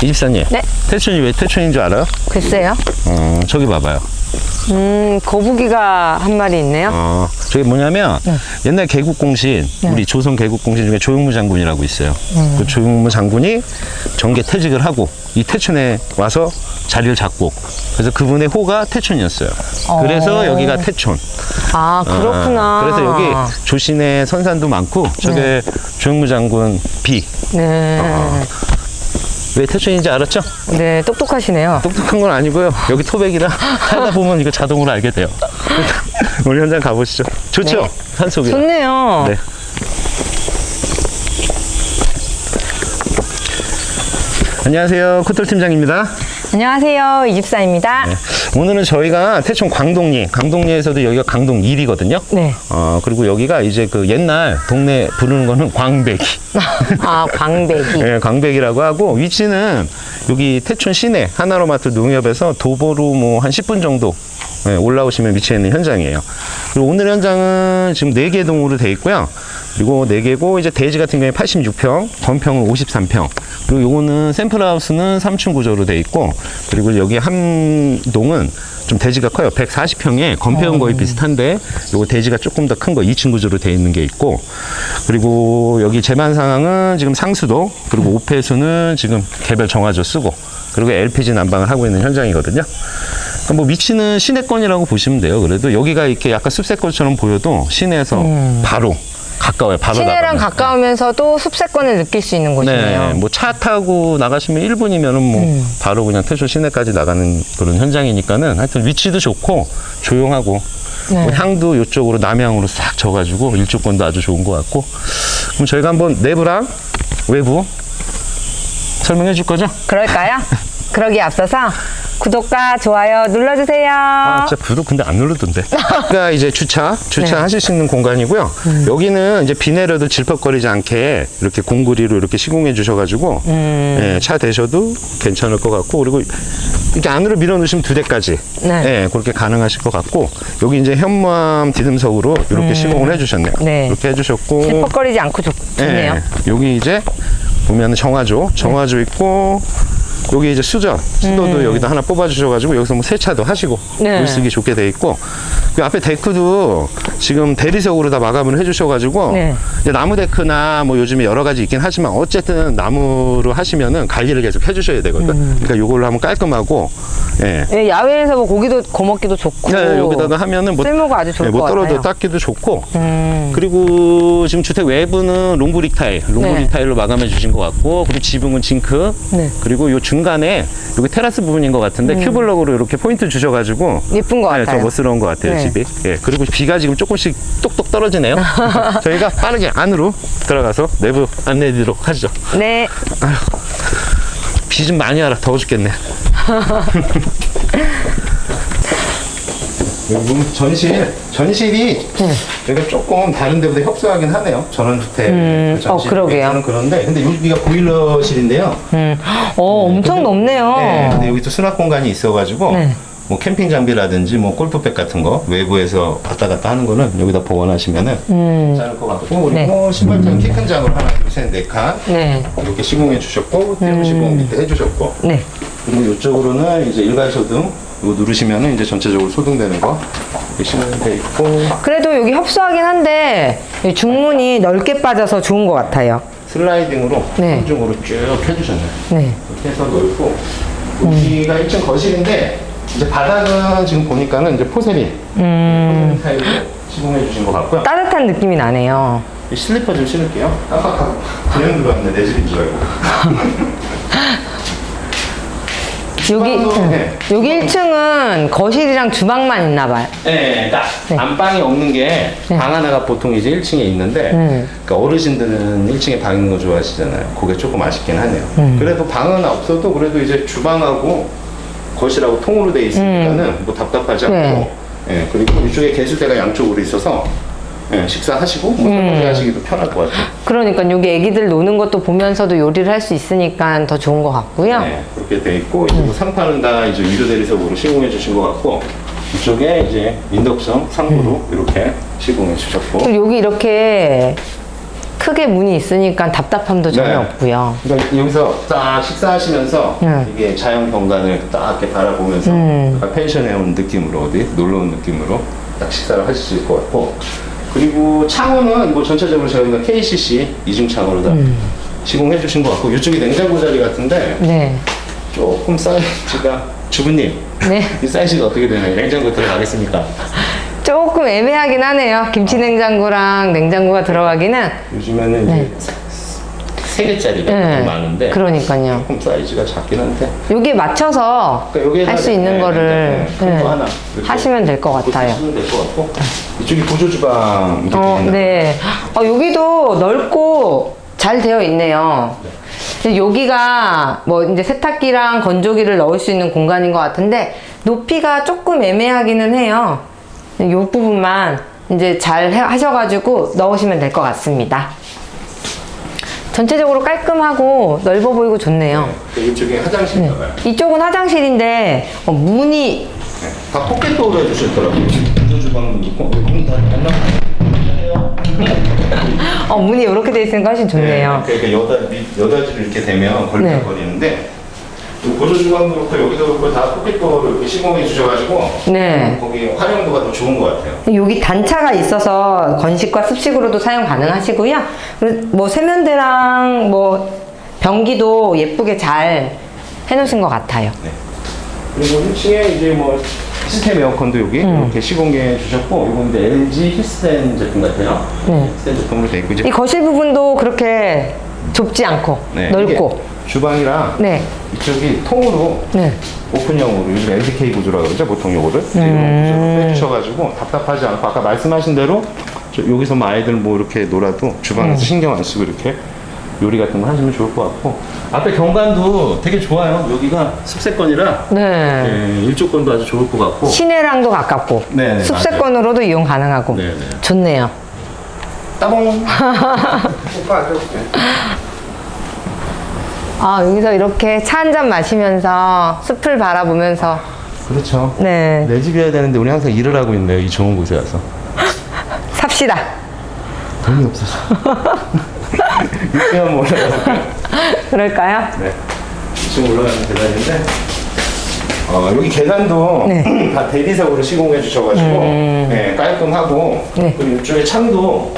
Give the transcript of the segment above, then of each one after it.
이 집사님. 네. 태촌이 왜 태촌인 줄 알아요? 글쎄요. 저기 봐봐요. 거북이가 한 마리 있네요. 저게 뭐냐면 네. 옛날 개국공신, 네. 우리 조선 개국공신 중에 조용무 장군이라고 있어요. 그 조용무 장군이 정계 퇴직을 하고 이 태촌에 와서 자리를 잡고, 그래서 그분의 호가 태촌이었어요. 그래서 여기가 태촌. 아, 그렇구나. 그래서 여기 조신의 선산도 많고, 저게 조용무 장군 비. 네. 왜 태촌인지 알았죠? 네, 똑똑하시네요. 똑똑한 건 아니고요. 여기 토백이라 살다 보면 이거 자동으로 알게 돼요. 우리 현장 가보시죠. 좋죠? 네. 산속이라. 좋네요. 네. 안녕하세요. 코털 팀장입니다. 안녕하세요. 이집사입니다. 네. 오늘은 저희가 태촌 광동리에서도 여기가 광동 1이거든요. 네. 그리고 여기가 이제 그 옛날 동네 부르는 거는 광배기. 아, 광배기. 네, 광배기라고 하고, 위치는 여기 태촌 시내 하나로마트 농협에서 도보로 뭐 한 10분 정도 올라오시면 위치해 있는 현장이에요. 그리고 오늘 현장은 지금 4개 동으로 되어 있고요. 그리고 4개고, 이제 대지 같은 경우에 86평, 건평은 53평. 그리고 요거는 샘플하우스는 3층 구조로 되어 있고, 그리고 여기 한 동은 좀 대지가 커요. 140평에 건폐형 거의 비슷한데, 요거 대지가 조금 더 큰 거 2층 구조로 되어 있는 게 있고, 그리고 여기 재반 상황은 지금 상수도, 그리고 5폐수는 지금 개별 정화조 쓰고, 그리고 LPG 난방을 하고 있는 현장이거든요. 그러니까 뭐 위치는 시내권이라고 보시면 돼요. 그래도 여기가 이렇게 약간 숲세권처럼 보여도 시내에서 바로 가까워요. 바로 시내랑 나가면. 가까우면서도 숲세권을 느낄 수 있는 곳이네요. 네, 뭐 차 타고 나가시면 1분이면은 뭐 바로 그냥 태촌 시내까지 나가는 그런 현장이니까는 하여튼 위치도 좋고 조용하고, 네. 뭐 향도 이쪽으로 남향으로 싹 져가지고 일조권도 아주 좋은 것 같고. 그럼 저희가 한번 내부랑 외부 설명해 줄 거죠? 그럴까요? 그러기에 앞서서 구독과 좋아요 눌러주세요. 진짜 구독 근데 안 누르던데. 그러니까 이제 주차하실 수 있는 공간이고요. 여기는 이제 비 내려도 질퍽거리지 않게 이렇게 공구리로 이렇게 시공해 주셔가지고 예, 차 대셔도 괜찮을 것 같고, 그리고 이렇게 안으로 밀어 넣으시면 2대까지 예, 그렇게 가능하실 것 같고, 여기 이제 현무암 디딤석으로 이렇게 시공을 해주셨네요. 네. 이렇게 해주셨고, 질퍽거리지 않고 좋네요. 예, 여기 이제 보면 정화조 있고, 여기 이제 수도도 여기다 하나 뽑아주셔가지고 여기서 뭐 세차도 하시고 네. 물 쓰기 좋게 돼 있고, 그 앞에 데크도 지금 대리석으로 다 마감을 해주셔가지고 네. 이제 나무 데크나 뭐 요즘에 여러 가지 있긴 하지만 어쨌든 나무로 하시면은 관리를 계속 해주셔야 되거든. 그러니까 이걸로 하면 깔끔하고, 예. 네, 야외에서 뭐 고기도 구먹기도 좋고. 네, 여기다가 하면은 뭐 쓸모가 아주 좋을 것 뭐 떨어져 같아요. 닦기도 좋고, 그리고 지금 주택 외부는 롱브릭 네. 타일로 마감해 주신 것 같고, 그리고 지붕은 징크, 네. 그리고 요 중간에 여기 테라스 부분인 것 같은데 큐블럭으로 이렇게 포인트 주셔가지고 예쁜 것 네, 같아요. 더 멋스러운 것 같아요. 네. 집이. 예, 그리고 비가 지금 조금씩 똑똑 떨어지네요. 저희가 빠르게 안으로 들어가서 내부 안내드리도록 하죠. 네. 비 좀 많이 와라. 더워 죽겠네. 여기 보면 전실이 여기가 조금 다른 데보다 협소하긴 하네요. 전원주택 전실. 그러게요. 저는 그런데 근데 여기가 보일러실인데요. 엄청 높네요. 네, 근데 여기 또 수납 공간이 있어가지고 네. 뭐 캠핑 장비라든지 뭐 골프백 같은 거 외부에서 왔다 갔다 하는 거는 여기다 보관하시면은 괜찮을 것 같고, 그리고 네. 신발장 키 큰 장으로 하나, 둘, 셋, 4칸 네. 이렇게 시공해 주셨고, 띄움 시공 밑에 해주셨고, 네. 그리고 이쪽으로는 이제 일괄 소등 이거 누르시면은 이제 전체적으로 소등되는 거 이렇게 시공돼 있고, 그래도 여기 협소하긴 한데 이 중문이 넓게 빠져서 좋은 것 같아요. 슬라이딩으로 네. 한중으로 쭉 해주셨네요. 네. 이렇게 해서 넓고, 여기가 1층 거실인데 이제 바닥은 지금 보니까는 이제 포세린 타일로 시공해 주신 것 같고요. 따뜻한 느낌이 나네요. 이 슬리퍼 좀 신을게요. 깜빡하고 그냥 들어왔네. 내 집인 줄 알고. 여기 1층은 거실이랑 주방만 있나 봐요. 네, 딱 안방이 없는 게 방 하나가 보통 이제 1층에 있는데, 그러니까 어르신들은 1층에 방 있는 거 좋아하시잖아요. 그게 조금 아쉽긴 하네요. 그래도 방은 없어도 그래도 이제 주방하고 거실하고 통으로 돼 있으니까는 뭐 답답하지 않고, 네. 예, 그리고 이쪽에 개수대가 양쪽으로 있어서 예, 식사하시고 뭐 설거지 하시기도 편할 것 같아요. 그러니까 여기 애기들 노는 것도 보면서도 요리를 할 수 있으니까 더 좋은 것 같고요. 네, 그렇게 돼 있고, 이제 뭐 상판은 다 이제 위로 대리석으로 시공해 주신 것 같고, 이쪽에 이제 인덕션 상부로 이렇게 시공해 주셨고. 그리고 여기 이렇게 크게 문이 있으니까 답답함도 전혀 네. 없고요. 그러니까 여기서 딱 식사하시면서 이게 자연 경관을 딱 이렇게 바라보면서 약간 펜션에 온 느낌으로 어디 놀러 온 느낌으로 딱 식사를 하실 수 있을 것 같고 그리고 창호는 뭐 전체적으로 저희가 KCC 이중 창호로 다 시공해 주신 것 같고 이쪽이 냉장고 자리 같은데 네. 조금 사이즈가 주부님 네. 이 사이즈가 어떻게 되나요? 냉장고 들어가겠습니까? 조금 애매하긴 하네요. 김치 냉장고랑 냉장고가 들어가기는. 요즘에는 이제 3개짜리가 네. 많은데 그러니까요. 조금 사이즈가 작긴 한데 여기에 맞춰서 그러니까 여기에다 할 수 있는 네, 거를 큰 거 하나 이렇게 하시면 될 것 같아요. 하시면 될 것 같고 이쪽이 보조 주방 이렇게 돼 있는 네. 여기도 넓고 잘 되어 있네요. 근데 여기가 뭐 이제 세탁기랑 건조기를 넣을 수 있는 공간인 것 같은데 높이가 조금 애매하기는 해요. 이 부분만 이제 잘 하셔가지고 넣으시면 될 것 같습니다. 전체적으로 깔끔하고 넓어 보이고 좋네요. 네, 이쪽에 화장실인가 봐요. 이쪽은 화장실인데 문이 네. 다 포켓도어로 해주셨더라고요. 보조 주방도 있고 문다 문이 이렇게 돼 있으니까 훨씬 좋네요. 그러니까 여닫이로 이렇게 되면 걸리적거리는데 보조 주방도 그렇고 여기도 그렇고 다 포켓도어로 이렇게 시공해 주셔가지고 네. 거기 활용도가 더 좋은 것 같아요. 여기 단차가 있어서 건식과 습식으로도 사용 가능하시고요. 그리고 뭐 세면대랑 뭐 변기도 예쁘게 잘 해놓으신 것 같아요. 네. 그리고 1층에 이제 뭐 시스템 에어컨도 여기 이렇게 시공해 주셨고 이건 이제 LG 히스텐 제품 같아요. 네. 히스텐 제품으로 돼 있고 이제 이 거실 부분도 그렇게 좁지 않고 네, 넓고. 이게 주방이랑 네. 이쪽이 통으로 네. 오픈형으로 요즘 LDK 구조라고 그러죠 보통 요거를 이런 구조로 빼주셔가지고 답답하지 않고 아까 말씀하신 대로 여기서 뭐 아이들 뭐 이렇게 놀아도 주방에서 신경 안 쓰고 이렇게 요리 같은 거 하시면 좋을 것 같고 앞에 경관도 되게 좋아요. 여기가 습세권이라 네. 네, 일조권도 아주 좋을 것 같고 시내랑도 가깝고 네, 습세권으로도 이용 가능하고 네, 네. 좋네요. 따봉 여기서 이렇게 차 한 잔 마시면서 숲을 바라보면서 그렇죠. 네. 내 집이어야 되는데 우리 항상 일을 하고 있네요. 이 좋은 곳에 와서 삽시다. 돈이 없어서 6개월 몰라요. 그럴까요? 네. 2층 올라가는 계단인데, 여기 계단도 네. 다 대리석으로 시공해 주셔가지고, 네, 깔끔하고, 네. 그리고 이쪽에 창도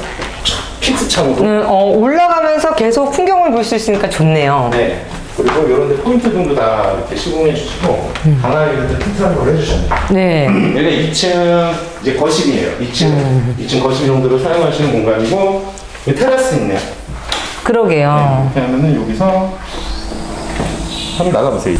픽스 창으로. 올라가면서 계속 풍경을 볼 수 있으니까 좋네요. 네. 그리고 이런 데 포인트 등도 다 이렇게 시공해 주시고, 강하게도 튼튼한 걸 해주셨네요. 네. 여기가 2층 이제 거실이에요. 2층 거실 정도로 사용하시는 공간이고, 여기 테라스 있네요. 그러게요. 이렇게 하면은 여기서 한번 나가보세요.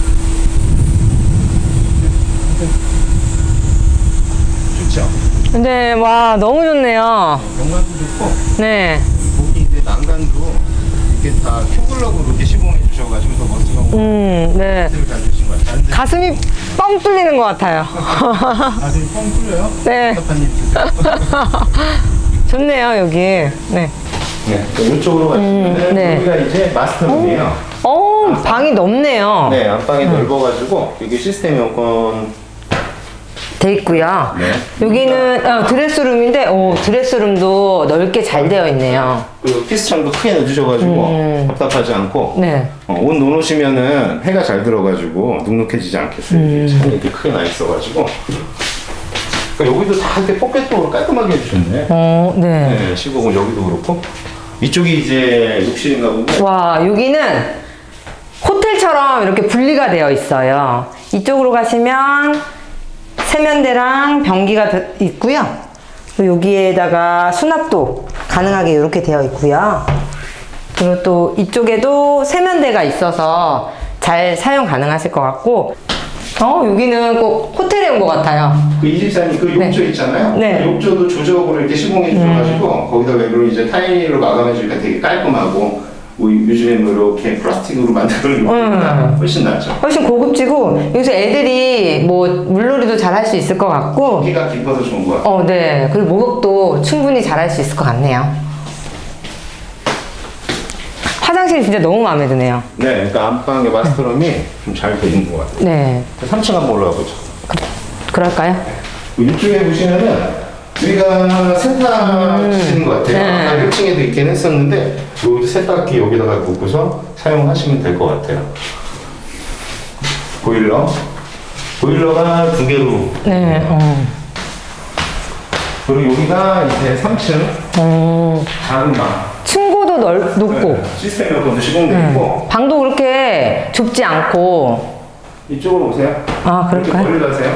좋죠? 근데 와 너무 좋네요. 경관도 좋고 네. 거기 이제 난간도 이렇게 다 큐블럭으로 이렇게 시공해 주셔가지고 더 멋스러운 네. 것들을 잘 주신 것 같아요. 가슴이 뻥 뚫리는 것 같아요. 아직 뻥 뚫려요? 네. 답답한 일 주세요. 좋네요 여기. 네. 네, 이쪽으로 가시면 네. 여기가 이제 마스터룸이에요. 방이 넓네요. 네, 안방이 넓어가지고 이게 시스템 에어컨 돼 있고요. 네. 여기는 드레스룸인데 드레스룸도 넓게 잘 되어 있네요. 그리고 피스창도 크게 넣어주셔가지고 답답하지 않고 네. 옷 놓으시면은 해가 잘 들어가지고 눅눅해지지 않겠어요. 창이 이렇게 크게 나 있어가지고 그러니까 여기도 다 이렇게 포켓도어로 깔끔하게 해주셨네. 네. 네, 시공은 여기도 그렇고 이쪽이 이제 욕실인가 본데. 와 여기는 호텔처럼 이렇게 분리가 되어 있어요. 이쪽으로 가시면 세면대랑 변기가 있고요. 그리고 여기에다가 수납도 가능하게 이렇게 되어 있고요. 그리고 또 이쪽에도 세면대가 있어서 잘 사용 가능하실 것 같고 여기는 꼭 호텔에 온 것 같아요. 그 이집사님 그 욕조 있잖아요. 네. 그 욕조도 조적으로 이렇게 시공해 주셔가지고 거기다 외부로 이제 타일로 마감해 주니까 되게 깔끔하고 뭐 요즘에 뭐 이렇게 플라스틱으로 만드는 욕조보다 훨씬 낫죠. 훨씬 고급지고 여기서 애들이 뭐 물놀이도 잘 할 수 있을 것 같고 키가 깊어서 좋은 것 같아요. 네. 그리고 목욕도 충분히 잘 할 수 있을 것 같네요. 화장실이 진짜 너무 마음에 드네요. 네, 그러니까 안방의 마스터룸이 좀 잘 돼 있는 것 같아요. 네. 3층 한번 올라가 보죠. 그럴까요? 이쪽에 보시면은 우리가 세탁 쓰는 것 같아요. 네. 아까 1층에도 있긴 했었는데 여기 세탁기 여기다가 놓고서 사용하시면 될 것 같아요. 보일러가 2개로. 네. 그리고 여기가 이제 3층 작은 방. 층고도 높고. 시스템 에어컨도 시공되어 있고. 방도 그렇게 좁지 않고. 이쪽으로 오세요. 아, 그럴까요? 이렇게 멀리 가세요.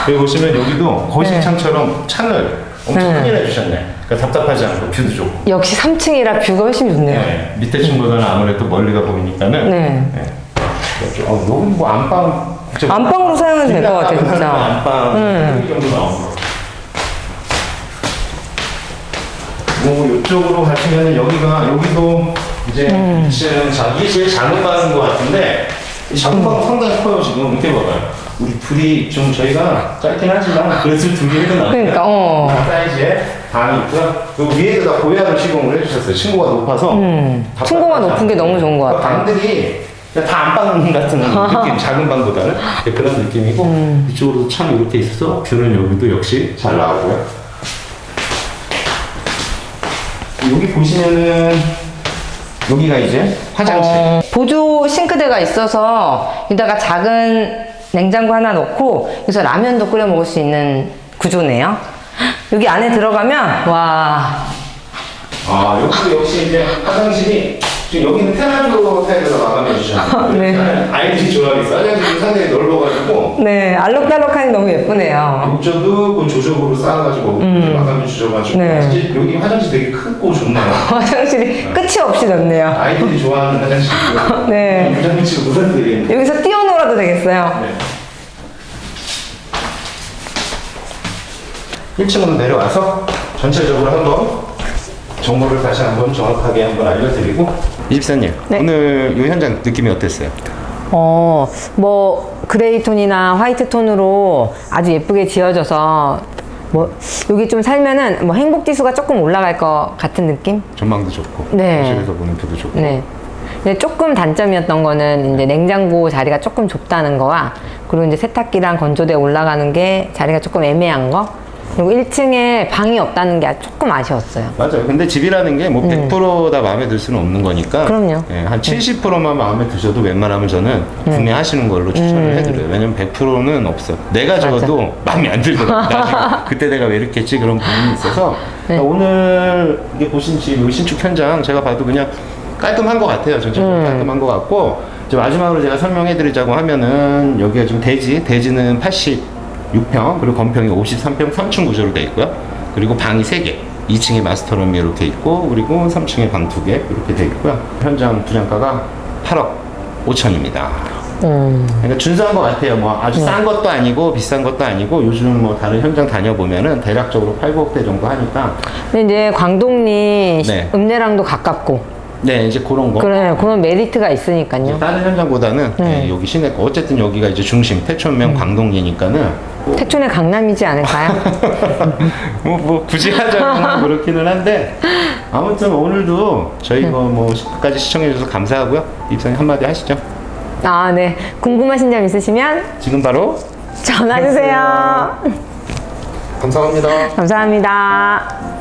여기 보시면 여기도 거실창처럼 창을 엄청 크게 내주셨네. 그러니까 답답하지 않고 뷰도 좋고. 역시 3층이라 뷰가 훨씬 좋네요. 네, 밑에 층보다는 아무래도 멀리가 보이니까는. 네. 여기 뭐 안방. 안방으로 사용해도 될 것 같아요, 진짜. 안방 이 정도 나오는 거. 뭐 이쪽으로 가시면 여기도 이제 이게 제일 작은 방인 것 같은데 이 작은 방은 상당히 커요 지금. 이렇게 봐봐요. 우리 불이 좀 저희가 짧긴 하지만 그래도 2개도 나와요. 그러니까, 사이즈의 방이 있고요. 그 위에다가 보약을 시공을 해주셨어요. 층고가 높아서. 층고가 높은 게 너무 좋은 것 같아요. 방들이 그냥 다 안방 같은 느낌, 작은 방보다는 그런 느낌이고 이쪽으로도 창이 이렇게 있어서 뷰는 여기도 역시 잘 나오고요. 여기 보시면은 여기가 이제 화장실. 보조 싱크대가 있어서 여기다가 작은 냉장고 하나 넣고 여기서 라면도 끓여 먹을 수 있는 구조네요. 여기 안에 들어가면 와. 여기도 역시 이제 화장실이 지금 여기는 테라조 타일에서 마감해 주셨는데 네. 아이들이 좋아하겠어. 화장실이 상당히 넓어가지고 네, 알록달록하니 너무 예쁘네요. 욕조도 그 조적으로 쌓아가지고 마감해 주셔가지고 네. 사실 여기 화장실 되게 크고 좋네요. 화장실이 끝이 없이 넓네요. 아이들이 좋아하는 화장실이고요. 네. 화장실 놀아도 되겠네요. 여기서 뛰어놀아도 되겠어요. 네. 1층으로 내려와서 전체적으로 한번 정보를 다시 한번 정확하게 한번 알려드리고. 이집사님, 네. 오늘 이 현장 느낌이 어땠어요? 뭐 그레이 톤이나 화이트 톤으로 아주 예쁘게 지어져서 뭐 여기 좀 살면은 뭐 행복 지수가 조금 올라갈 것 같은 느낌? 전망도 좋고, 네. 거실에서 보는 뷰도 좋고. 네. 근데 조금 단점이었던 거는 이제 냉장고 자리가 조금 좁다는 거와 그리고 이제 세탁기랑 건조대 올라가는 게 자리가 조금 애매한 거. 그리고 1층에 방이 없다는 게 조금 아쉬웠어요. 맞아요. 근데 집이라는 게 뭐 100%다 마음에 들 수는 없는 거니까. 그럼요. 예, 한 70%만 마음에 드셔도 웬만하면 저는 구매하시는 걸로 추천을 해드려요. 왜냐면 100%는 없어요. 내가 적어도 마음에 안 들더라고요. 나중에 그때 내가 왜 이렇게 했지 그런 부분이 있어서. 그러니까 오늘 이게 보신 집 여기 신축 현장 제가 봐도 그냥 깔끔한 것 같아요. 전체적으로 깔끔한 것 같고. 이제 마지막으로 제가 설명해드리자고 하면은 여기가 지금 대지는 86평 그리고 건평이 53평 3층 구조로 되어 있고요. 그리고 방이 3개, 2층에 마스터룸이 이렇게 있고 그리고 3층에 방 2개 이렇게 되어 있고요. 현장 분양가가 8억 5천입니다. 그러니까 준수한 것 같아요. 뭐 아주 싼 것도 아니고 비싼 것도 아니고 요즘 뭐 다른 현장 다녀보면은 대략적으로 8, 9억대 정도 하니까. 근데 이제 광동리 네. 읍내랑도 가깝고 네, 이제 그런 거. 그래, 그런 메리트가 있으니까요. 다른 현장보다는 네, 여기 시내 거 어쨌든 여기가 이제 중심 태촌면 광동리니까는 태촌의 강남이지 않을까요? 뭐 굳이 하자면 그렇기는 한데 아무튼 오늘도 저희 뭐 끝까지 시청해주셔서 감사하고요. 입사님 한마디 하시죠. 아, 네. 궁금하신 점 있으시면 지금 바로 전화 주세요. 감사합니다. 감사합니다.